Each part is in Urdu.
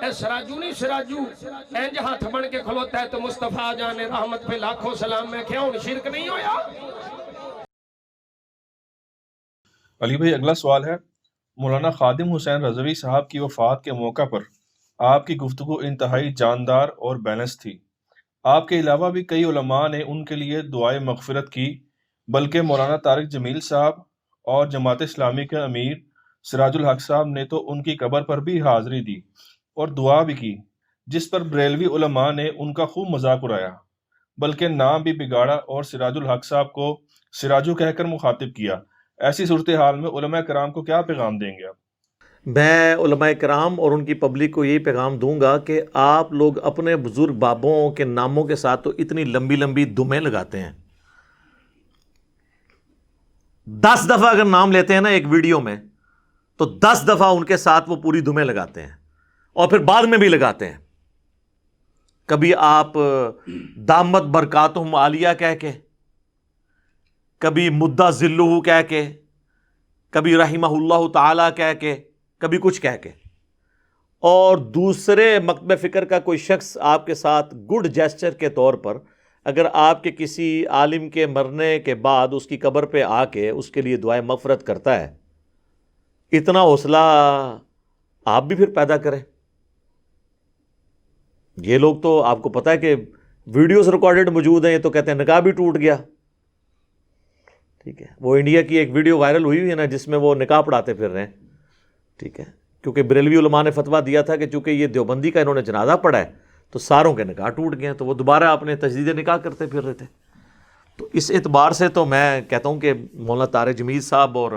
اے سراجو نہیں سراجو اینج ہاتھ بن کے کھلوتا ہے تو مصطفیٰ جان رحمت پہ لاکھوں سلام. میں کیا ہوں شرک نہیں ہویا؟ علی بھائی اگلا سوال ہے، مولانا خادم حسین رضوی صاحب کی وفات کے موقع پر آپ کی گفتگو انتہائی جاندار اور بیلنس تھی. آپ کے علاوہ بھی کئی علماء نے ان کے لیے دعائے مغفرت کی، بلکہ مولانا طارق جمیل صاحب اور جماعت اسلامی کے امیر سراج الحق صاحب نے تو ان کی قبر پر بھی حاضری دی اور دعا بھی کی، جس پر بریلوی علماء نے ان کا خوب مذاق اڑایا، بلکہ نام بھی بگاڑا اور سراج الحق صاحب کو سراجو کہہ کر مخاطب کیا. ایسی صورتحال میں علماء کرام کو کیا پیغام دیں گے آپ؟ میں علماء کرام اور ان کی پبلک کو یہی پیغام دوں گا کہ آپ لوگ اپنے بزرگ بابوں کے ناموں کے ساتھ تو اتنی لمبی لمبی دمیں لگاتے ہیں. 10 دفعہ اگر نام لیتے ہیں نا ایک ویڈیو میں تو 10 دفعہ ان کے ساتھ وہ پوری دمیں لگاتے ہیں اور پھر بعد میں بھی لگاتے ہیں. کبھی آپ دامت برکاتہم عالیہ کہہ کے، کبھی مدہ ذلہ کہہ کے، کبھی رحمہ اللہ تعالی کہہ کے، کبھی کچھ کہہ کے، اور دوسرے مکتب فکر کا کوئی شخص آپ کے ساتھ گڈ جیسچر کے طور پر اگر آپ کے کسی عالم کے مرنے کے بعد اس کی قبر پہ آ کے اس کے لیے دعائیں مغفرت کرتا ہے، اتنا حوصلہ آپ بھی پھر پیدا کریں. یہ لوگ تو آپ کو پتہ ہے کہ ویڈیوز ریکارڈڈ موجود ہیں، یہ تو کہتے ہیں نکاح بھی ٹوٹ گیا. ٹھیک ہے، وہ انڈیا کی ایک ویڈیو وائرل ہوئی ہے نا جس میں وہ نکاح پڑھاتے پھر رہے ہیں. ٹھیک ہے، کیونکہ بریلوی علماء نے فتویٰ دیا تھا کہ چونکہ یہ دیوبندی کا انہوں نے جنازہ پڑھا ہے تو ساروں کے نکاح ٹوٹ گئے ہیں، تو وہ دوبارہ اپنے تجدید نکاح کرتے پھر رہے تھے. تو اس اعتبار سے تو میں کہتا ہوں کہ مولانا طارق جمیل صاحب اور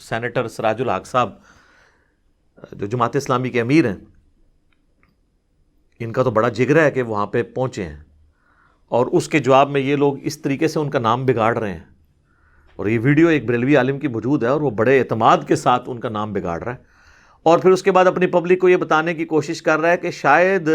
سینیٹر سراج الحق صاحب جو جماعت اسلامی کے امیر ہیں، ان کا تو بڑا جگر ہے کہ وہاں پہ پہنچے ہیں، اور اس کے جواب میں یہ لوگ اس طریقے سے ان کا نام بگاڑ رہے ہیں. اور یہ ویڈیو ایک بریلوی عالم کی موجود ہے اور وہ بڑے اعتماد کے ساتھ ان کا نام بگاڑ رہا ہے، اور پھر اس کے بعد اپنی پبلک کو یہ بتانے کی کوشش کر رہا ہے کہ شاید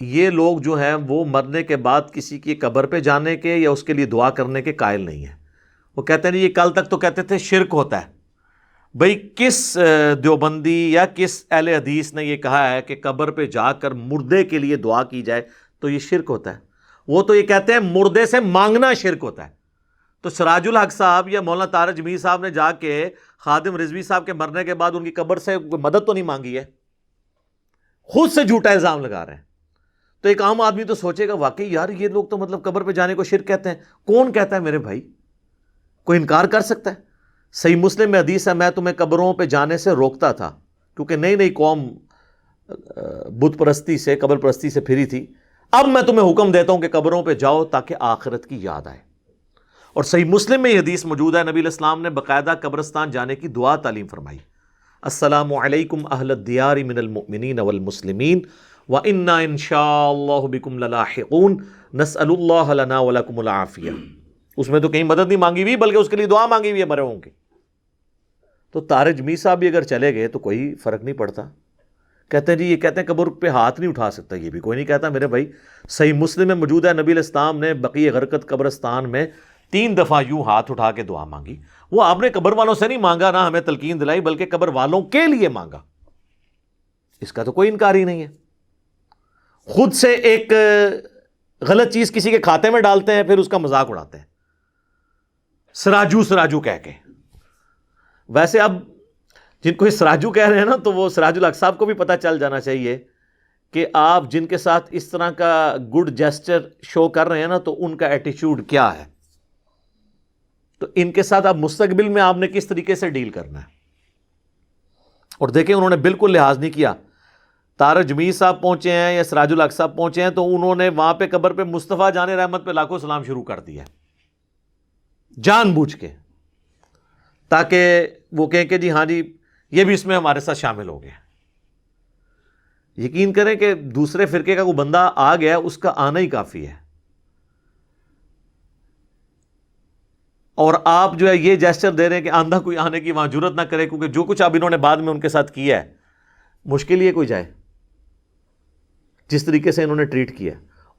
یہ لوگ جو ہیں وہ مرنے کے بعد کسی کی قبر پہ جانے کے یا اس کے لیے دعا کرنے کے قائل نہیں ہیں. وہ کہتے ہیں یہ کل تک تو کہتے تھے شرک ہوتا ہے. بھئی کس دیوبندی یا کس اہل حدیث نے یہ کہا ہے کہ قبر پہ جا کر مردے کے لیے دعا کی جائے تو یہ شرک ہوتا ہے؟ وہ تو یہ کہتے ہیں مردے سے مانگنا شرک ہوتا ہے. تو سراج الحق صاحب یا مولانا طارق جمیل صاحب نے جا کے خادم رضوی صاحب کے مرنے کے بعد ان کی قبر سے مدد تو نہیں مانگی ہے، خود سے جھوٹا الزام لگا رہے ہیں. تو ایک عام آدمی تو سوچے گا واقعی یار یہ لوگ تو مطلب قبر پہ جانے کو شرک کہتے ہیں. کون کہتا ہے میرے بھائی؟ کوئی انکار کر سکتا ہے؟ صحیح مسلم میں حدیث ہے، میں تمہیں قبروں پہ جانے سے روکتا تھا کیونکہ نئی نئی قوم بت پرستی سے قبر پرستی سے پھری تھی، اب میں تمہیں حکم دیتا ہوں کہ قبروں پہ جاؤ تاکہ آخرت کی یاد آئے. اور صحیح مسلم میں یہ حدیث موجود ہے، نبی علیہ السلام نے باقاعدہ قبرستان جانے کی دعا تعلیم فرمائی. السلام علیکم اہل الدیار من المؤمنین والمسلمین وَإِنَّا إِن شَاءَ اللَّهُ بِكُمْ لَلَاحِقُونَ نَسْأَلُ اللَّهَ لَنَا وَلَكُمُ الْعَافِيَةَ. اس میں تو کہیں مدد نہیں مانگی ہوئی بلکہ اس کے لیے دعا مانگی ہوئی ہے مرے ہوں کی. تو طارق جمیل صاحب بھی اگر چلے گئے تو کوئی فرق نہیں پڑتا. کہتے ہیں جی یہ کہتے ہیں قبر پہ ہاتھ نہیں اٹھا سکتا، یہ بھی کوئی نہیں کہتا میرے بھائی. صحیح مسلم میں موجود ہے نبی علیہ السلام نے بقیع غرقد قبرستان میں 3 دفعہ یوں ہاتھ اٹھا کے دعا مانگی. وہ آپ نے قبر والوں سے نہیں مانگا، نہ ہمیں تلقین دلائی، بلکہ قبر والوں کے لیے مانگا. اس کا تو کوئی انکار ہی نہیں ہے. خود سے ایک غلط چیز کسی کے کھاتے میں ڈالتے ہیں پھر اس کا مذاق اڑاتے ہیں سراجو سراجو کہہ کے. ویسے اب جن کو یہ سراجو کہہ رہے ہیں نا تو وہ سراج الحق صاحب کو بھی پتہ چل جانا چاہیے کہ آپ جن کے ساتھ اس طرح کا گڈ جیسچر شو کر رہے ہیں نا تو ان کا ایٹیچیوڈ کیا ہے. تو ان کے ساتھ آپ مستقبل میں آپ نے کس طریقے سے ڈیل کرنا ہے. اور دیکھیں انہوں نے بالکل لحاظ نہیں کیا. طارق جمیل صاحب پہنچے ہیں یا سراج الحق صاحب پہنچے ہیں تو انہوں نے وہاں پہ قبر پہ مصطفیٰ جان رحمت پہ لاکھوں سلام شروع کر دیا جان بوجھ کے، تاکہ وہ کہیں کہ جی ہاں جی یہ بھی اس میں ہمارے ساتھ شامل ہو گیا. یقین کریں کہ دوسرے فرقے کا کوئی بندہ آ گیا اس کا آنا ہی کافی ہے. اور آپ جو ہے یہ جیسچر دے رہے ہیں کہ آندھا کوئی آنے کی وہاں جرت نہ کرے، کیونکہ جو کچھ اب انہوں نے بعد میں ان کے ساتھ کیا ہے مشکل ہی ہے کوئی جائے جس طریقے سے انہوں نے ٹریٹ کیا.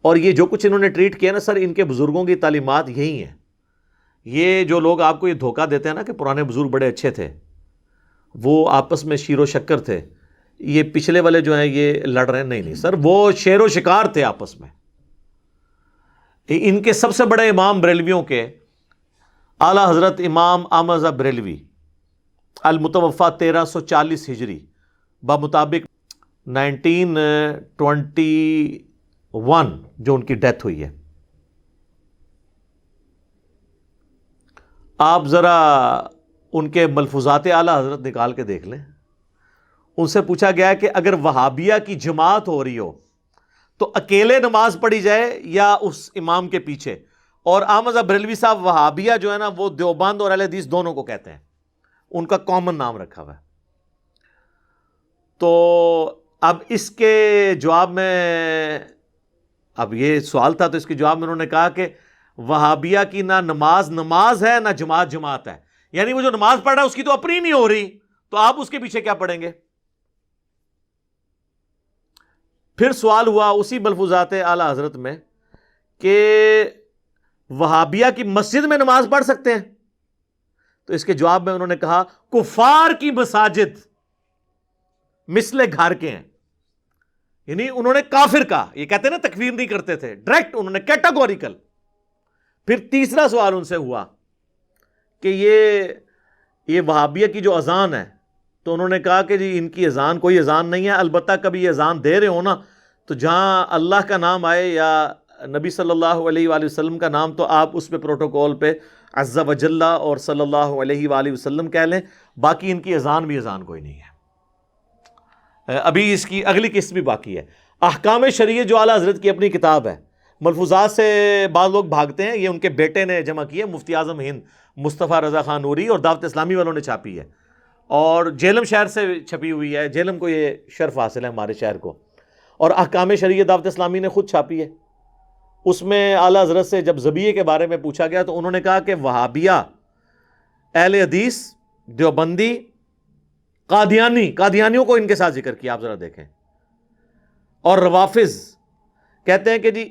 اور یہ جو کچھ انہوں نے ٹریٹ کیا نا سر، ان کے بزرگوں کی تعلیمات یہی ہیں. یہ جو لوگ آپ کو یہ دھوکہ دیتے ہیں نا کہ پرانے بزرگ بڑے اچھے تھے، وہ آپس میں شیر و شکر تھے، یہ پچھلے والے جو ہیں یہ لڑ رہے ہیں. نہیں سر، وہ شیر و شکار تھے آپس میں. ان کے سب سے بڑے امام بریلویوں کے اعلیٰ حضرت امام احمد رضا بریلوی المتوفا 1340 ہجری بمطابق 1921 جو ان کی ڈیتھ ہوئی ہے. آپ ذرا ان کے ملفوظات اعلیٰ حضرت نکال کے دیکھ لیں. ان سے پوچھا گیا کہ اگر وہابیہ کی جماعت ہو رہی ہو تو اکیلے نماز پڑھی جائے یا اس امام کے پیچھے. اور احمد بریلوی صاحب وہابیہ جو ہے نا وہ دیوبند اور اہل حدیث دونوں کو کہتے ہیں، ان کا کامن نام رکھا ہوا ہے. تو اب اس کے جواب میں، اب یہ سوال تھا تو اس کے جواب میں انہوں نے کہا کہ وہابیہ کی نہ نماز ہے نہ جماعت ہے. یعنی وہ جو نماز پڑھ رہا ہے اس کی تو اپنی نہیں ہو رہی، تو آپ اس کے پیچھے کیا پڑھیں گے؟ پھر سوال ہوا اسی ملفوظات اعلیٰ حضرت میں کہ وہابیہ کی مسجد میں نماز پڑھ سکتے ہیں؟ تو اس کے جواب میں انہوں نے کہا کفار کی مساجد مثل گھر کے ہیں. یعنی انہوں نے کافر کہا. یہ کہتے ہیں نا تکفیر نہیں کرتے تھے، ڈائریکٹ انہوں نے کیٹاگوریکل. پھر تیسرا سوال ان سے ہوا کہ یہ وہابیہ کی جو اذان ہے، تو انہوں نے کہا کہ جی ان کی اذان کوئی اذان نہیں ہے، البتہ کبھی یہ اذان دے رہے ہو نا تو جہاں اللہ کا نام آئے یا نبی صلی اللہ علیہ وآلہ وسلم کا نام تو آپ اس پہ پروٹوکول پہ عز و جل اور صلی اللہ علیہ وآلہ وسلم کہہ لیں. باقی ان کی اذان بھی اذان کوئی نہیں ہے. ابھی اس کی اگلی قسط بھی باقی ہے. احکام شریعہ جو اعلیٰ حضرت کی اپنی کتاب ہے، ملفوظات سے بعض لوگ بھاگتے ہیں. یہ ان کے بیٹے نے جمع کی ہے، مفتی اعظم ہند مصطفیٰ رضا خان نوری، اور دعوت اسلامی والوں نے چھاپی ہے اور جہلم شہر سے چھپی ہوئی ہے. جہلم کو یہ شرف حاصل ہے ہمارے شہر کو. اور احکام شریعہ دعوت اسلامی نے خود چھاپی ہے. اس میں اعلیٰ حضرت سے جب ذبیحے کے بارے میں پوچھا گیا تو انہوں نے کہا کہ وہابیہ، اہل حدیث، دیوبندی، قادیانیوں کو ان کے ساتھ ذکر کیا. آپ ذرا دیکھیں. اور روافظ کہتے ہیں کہ جی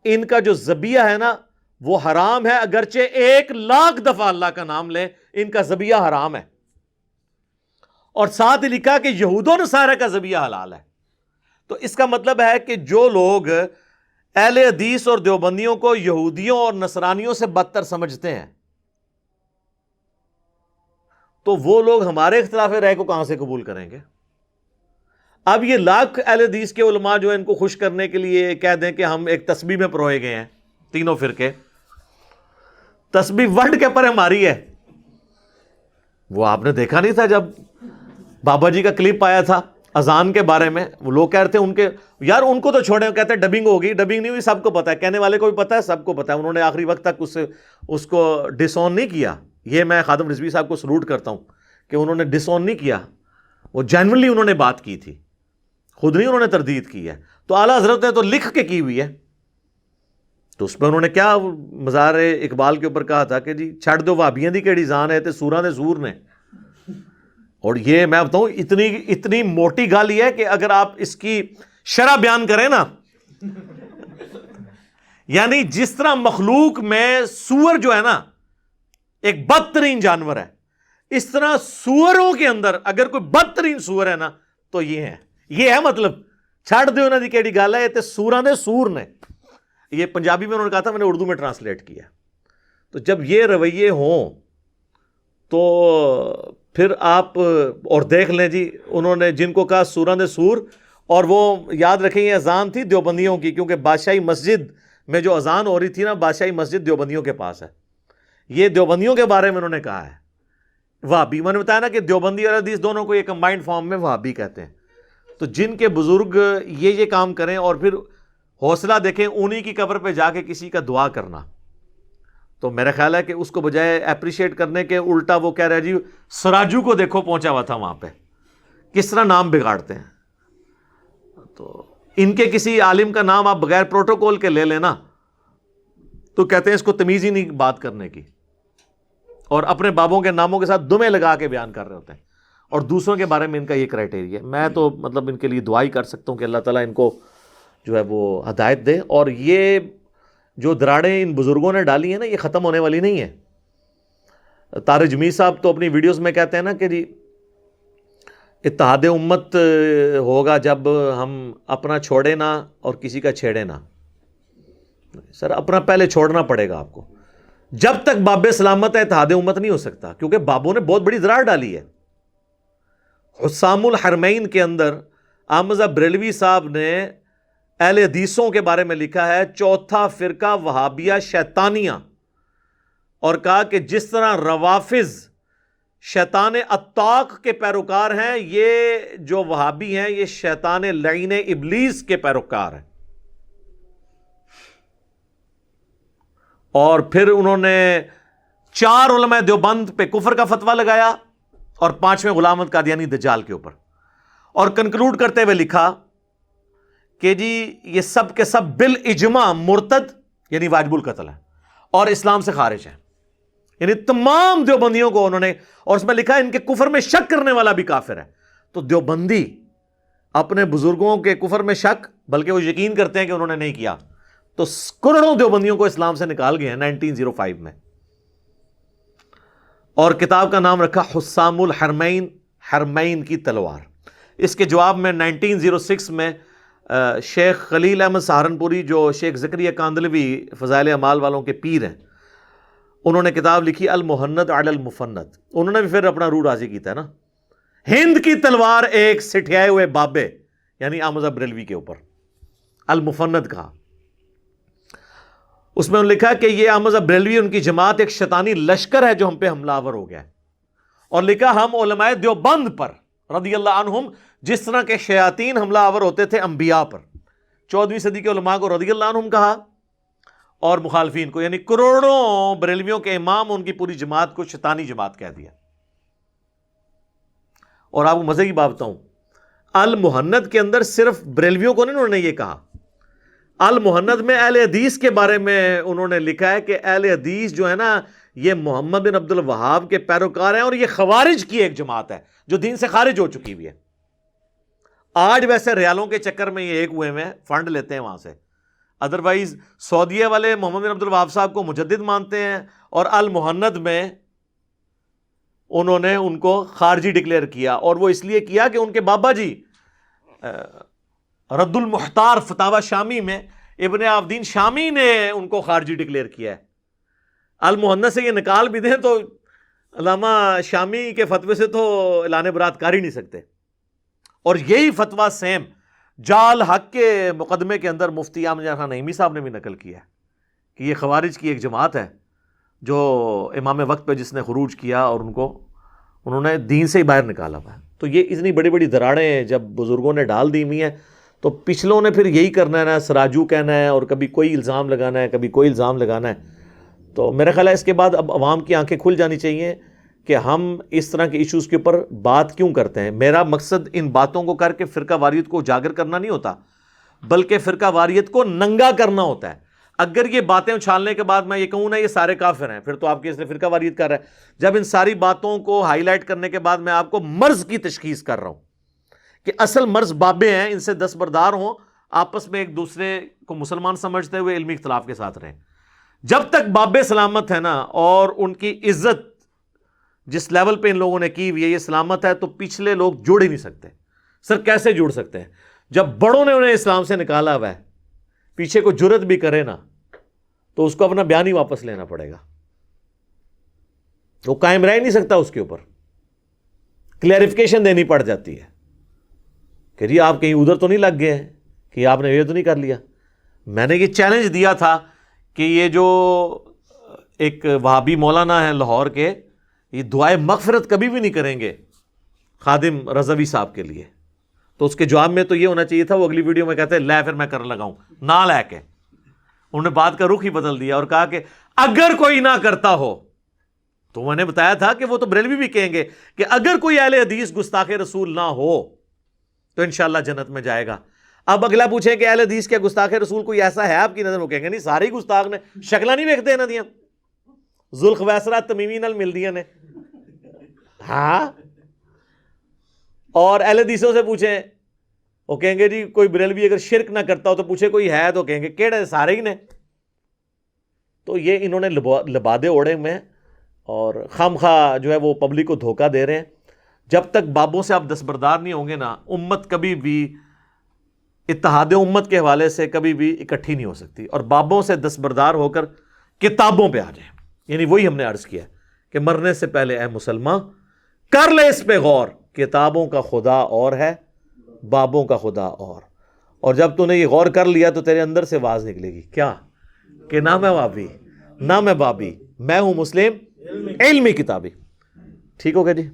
ان کا جو ذبیحہ ہے نا وہ حرام ہے، اگرچہ 1,00,000 دفعہ اللہ کا نام لیں ان کا ذبیحہ حرام ہے. اور ساتھ لکھا کہ یہود و نصارہ کا ذبیحہ حلال ہے. تو اس کا مطلب ہے کہ جو لوگ اہل حدیث اور دیوبندیوں کو یہودیوں اور نصرانیوں سے بدتر سمجھتے ہیں تو وہ لوگ ہمارے اختلاف رائے کو کہاں سے قبول کریں گے؟ اب یہ لاکھ اہل حدیث کے علماء جو ان کو خوش کرنے کے لیے کہہ دیں کہ ہم ایک تسبیح میں پروئے گئے ہیں، تینوں فرقے. تسبیح ورڈ کے پر ہماری ہے. وہ آپ نے دیکھا نہیں تھا جب بابا جی کا کلپ آیا تھا اذان کے بارے میں؟ وہ لوگ کہہ رہے تھے ان کے یار ان کو تو چھوڑیں، کہتے ہیں ڈبنگ ہوگی. ڈبنگ نہیں ہوئی، سب کو پتا ہے، کہنے والے کو بھی پتا ہے، سب کو پتا ہے. انہوں نے آخری وقت تک اس کو ڈس آن نہیں کیا. یہ میں خادم رضوی صاحب کو سلوٹ کرتا ہوں کہ انہوں نے ڈس آن نہیں کیا. وہ جینوئنلی انہوں نے بات کی تھی، خود نہیں انہوں نے تردید کی ہے. تو اعلیٰ حضرت نے تو لکھ کے کی ہوئی ہے. تو اس پہ انہوں نے کیا مزار اقبال کے اوپر کہا تھا کہ جی چھڑ دو وہابیاں دی کیڑی جان ہے تے سوراں دے سور نے. اور یہ میں بتاؤں اتنی موٹی گل یہ ہے کہ اگر آپ اس کی شرح بیان کریں نا، یعنی جس طرح مخلوق میں سور جو ہے نا ایک بدترین جانور ہے، اس طرح سوروں کے اندر اگر کوئی بدترین سور ہے نا تو یہ ہے مطلب چھڑ دے انہاں دی کیڑی گل ہے تے سوراں دے سور نے. یہ پنجابی میں انہوں نے کہا تھا، میں نے اردو میں ٹرانسلیٹ کیا. تو جب یہ رویے ہوں تو پھر آپ اور دیکھ لیں جی انہوں نے جن کو کہا سوراں دے سور، اور وہ یاد رکھیں یہ اذان تھی دیوبندیوں کی، کیونکہ بادشاہی مسجد میں جو اذان ہو رہی تھی نا بادشاہی مسجد دیوبندیوں کے پاس ہے. یہ دیوبندیوں کے بارے میں انہوں نے کہا ہے. وہابی میں نے بتایا نا کہ دیوبندی اور حدیث دونوں کو یہ کمبائنڈ فارم میں وہابی کہتے ہیں. تو جن کے بزرگ یہ کام کریں اور پھر حوصلہ دیکھیں انہی کی قبر پہ جا کے کسی کا دعا کرنا، تو میرا خیال ہے کہ اس کو بجائے اپریشیٹ کرنے کے الٹا وہ کہہ رہا جی سراجو کو دیکھو پہنچا ہوا تھا وہاں پہ، کس طرح نام بگاڑتے ہیں. تو ان کے کسی عالم کا نام آپ بغیر پروٹوکول کے لے لینا تو کہتے ہیں اس کو تمیز ہی نہیں بات کرنے کی، اور اپنے بابوں کے ناموں کے ساتھ دمیں لگا کے بیان کر رہے ہوتے ہیں. اور دوسروں کے بارے میں ان کا یہ کرائٹیریا ہے. میں تو مطلب ان کے لیے دعا ہی کر سکتا ہوں کہ اللہ تعالیٰ ان کو جو ہے وہ ہدایت دے. اور یہ جو دراڑیں ان بزرگوں نے ڈالی ہیں نا یہ ختم ہونے والی نہیں ہے. طارق جمیل صاحب تو اپنی ویڈیوز میں کہتے ہیں نا کہ جی اتحاد امت ہوگا جب ہم اپنا چھوڑے نہ اور کسی کا چھیڑے نہ. سر اپنا پہلے چھوڑنا پڑے گا آپ کو. جب تک باب سلامت ہے اتحاد امت نہیں ہو سکتا, کیونکہ بابوں نے بہت بڑی درار ڈالی ہے. حسام الحرمین کے اندر احمد بریلوی صاحب نے اہل حدیثوں کے بارے میں لکھا ہے چوتھا فرقہ وہابیہ شیطانیہ, اور کہا کہ جس طرح روافظ شیطان اتاق کے پیروکار ہیں, یہ جو وہابی ہیں یہ شیطان لعین ابلیس کے پیروکار ہیں. اور پھر انہوں نے 4 علماء دیوبند پہ کفر کا فتویٰ لگایا اور 5ویں غلام احمد قادیانی دجال کے اوپر, اور کنکلوڈ کرتے ہوئے لکھا کہ جی یہ سب کے سب بالاجماع مرتد یعنی واجب القتل ہے اور اسلام سے خارج ہیں. یعنی تمام دیوبندیوں کو انہوں نے, اور اس میں لکھا ہے ان کے کفر میں شک کرنے والا بھی کافر ہے. تو دیوبندی اپنے بزرگوں کے کفر میں شک, بلکہ وہ یقین کرتے ہیں کہ انہوں نے نہیں کیا, تو کروڑوں دیوبندیوں کو اسلام سے نکال گئے ہیں 1905 میں. اور کتاب کا نام رکھا حسام الحرمین, حرمین کی تلوار. اس کے جواب میں 1906 میں شیخ خلیل احمد سہارنپوری جو شیخ زکریا کاندلوی فضائل اعمال والوں کے پیر ہیں, انہوں نے کتاب لکھی المہند علی المفند. انہوں نے بھی پھر اپنا روح راضی کیتا ہے نا, ہند کی تلوار ایک سٹھیائے ہوئے بابے یعنی احمد بریلوی کے اوپر, المفند کہا. اس میں انہوں نے لکھا کہ یہ احمد بریلوی ان کی جماعت ایک شیطانی لشکر ہے جو ہم پہ حملہ آور ہو گیا ہے. اور لکھا ہم علماء دیوبند پر رضی اللہ عنہم جس طرح کے شیاطین حملہ آور ہوتے تھے انبیاء پر. 14ویں صدی کے علماء کو رضی اللہ عنہم کہا اور مخالفین کو, یعنی کروڑوں بریلویوں کے امام ان کی پوری جماعت کو شیطانی جماعت کہہ دیا. اور آپ کو مزے کی بات بتاؤں, المہند کے اندر صرف بریلویوں کو نہیں انہوں نے یہ کہا, المہند میں اہل حدیث کے بارے میں انہوں نے لکھا ہے کہ اہل حدیث جو ہے نا یہ محمد بن عبد الوہاب کے پیروکار ہیں, اور یہ خوارج کی ایک جماعت ہے جو دین سے خارج ہو چکی ہوئی ہے. آج ویسے ریالوں کے چکر میں یہ ایک ہوئے میں فنڈ لیتے ہیں وہاں سے, ادروائز سعودیہ والے محمد بن عبد الوہاب صاحب کو مجدد مانتے ہیں, اور المہند میں انہوں نے ان کو خارجی ڈکلیئر کیا, اور وہ اس لیے کیا کہ ان کے بابا جی رد المحتار فتاوی شامی میں ابن عابدین شامی نے ان کو خارجی ڈکلیئر کیا ہے. المہند سے یہ نکال بھی دیں تو علامہ شامی کے فتوے سے تو اعلان برات کر ہی نہیں سکتے. اور یہی فتویٰ سیم جال حق کے مقدمے کے اندر مفتی احمد جان خان نعیمی صاحب نے بھی نقل کیا ہے کہ یہ خوارج کی ایک جماعت ہے جو امام وقت پہ جس نے خروج کیا اور انہوں نے دین سے ہی باہر نکالا ہوا ہے. تو یہ اتنی بڑی بڑی دراڑیں جب بزرگوں نے ڈال دی ہوئی ہیں تو پچھلوں نے پھر یہی کرنا ہے نا, سراجو کہنا ہے اور کبھی کوئی الزام لگانا ہے, کبھی کوئی الزام لگانا ہے. تو میرا خیال ہے اس کے بعد اب عوام کی آنکھیں کھل جانی چاہیے کہ ہم اس طرح کے ایشوز کے اوپر بات کیوں کرتے ہیں. میرا مقصد ان باتوں کو کر کے فرقہ واریت کو اجاگر کرنا نہیں ہوتا, بلکہ فرقہ واریت کو ننگا کرنا ہوتا ہے. اگر یہ باتیں اچھالنے کے بعد میں یہ کہوں نا یہ سارے کافر ہیں, پھر تو آپ کے اس نے فرقہ واریت کر رہا ہے. جب ان ساری باتوں کو ہائی لائٹ کرنے کے بعد میں آپ کو مرض کی تشخیص کر رہا ہوں کہ اصل مرض بابے ہیں, ان سے دستبردار ہوں, آپس میں ایک دوسرے کو مسلمان سمجھتے ہوئے علمی اختلاف کے ساتھ رہیں. جب تک بابے سلامت ہے نا اور ان کی عزت جس لیول پہ ان لوگوں نے کی ہوئی ہے یہ سلامت ہے, تو پچھلے لوگ جوڑ ہی نہیں سکتے. سر کیسے جوڑ سکتے ہیں جب بڑوں نے انہیں اسلام سے نکالا ہوا ہے, پیچھے کو جرت بھی کرے نا تو اس کو اپنا بیان ہی واپس لینا پڑے گا, وہ قائم رہ نہیں سکتا, اس کے اوپر کلیریفیکیشن دینی پڑ جاتی ہے کہ جی آپ کہیں ادھر تو نہیں لگ گئے ہیں کہ آپ نے یہ تو نہیں کر لیا. میں نے یہ چیلنج دیا تھا کہ یہ جو ایک وہابی مولانا ہے لاہور کے, یہ دعائے مغفرت کبھی بھی نہیں کریں گے خادم رضوی صاحب کے لیے. تو اس کے جواب میں تو یہ ہونا چاہیے تھا, وہ اگلی ویڈیو میں کہتے ہیں لے پھر میں کر لگاؤں, نہ لے کے انہوں نے بات کا رخ ہی بدل دیا اور کہا کہ اگر کوئی نہ کرتا ہو, تو میں نے بتایا تھا کہ وہ تو بریلوی بھی کہیں گے کہ اگر کوئی اہل حدیث گستاخ رسول نہ ہو تو انشاءاللہ جنت میں جائے گا. اب اگلا پوچھیں کہ اہل حدیث کیا گستاخ رسول کوئی ایسا ہے آپ کی نظر, وہ کہیں گے نہیں سارے ہی گستاخ نے, شکلہ نہیں ویکھتے انہاں دیاں, ذوالخویسرہ تمیمی نال ملدیاں نے. ہاں, اور اہل حدیثوں سے پوچھیں وہ کہیں گے جی کوئی بریلوی اگر شرک نہ کرتا ہو تو پوچھے کوئی ہے, تو کہیں گے کیڑے سارے ہی نے. تو یہ انہوں نے لبادے اوڑے میں اور خام خواہ جو ہے وہ پبلک کو دھوکہ دے رہے ہیں. جب تک بابوں سے آپ دستبردار نہیں ہوں گے نا، امت کبھی بھی اتحاد امت کے حوالے سے کبھی بھی اکٹھی نہیں ہو سکتی. اور بابوں سے دستبردار ہو کر کتابوں پہ آ جائیں. یعنی وہی ہم نے عرض کیا کہ مرنے سے پہلے اے مسلمان کر لے اس پہ غور، کتابوں کا خدا اور ہے، بابوں کا خدا اور جب تو نے یہ غور کر لیا تو تیرے اندر سے آواز نکلے گی کیا کہ نہ میں بابی نہ میں بابی، میں ہوں مسلم علمی کتابی. ٹھیک ہو گیا جی.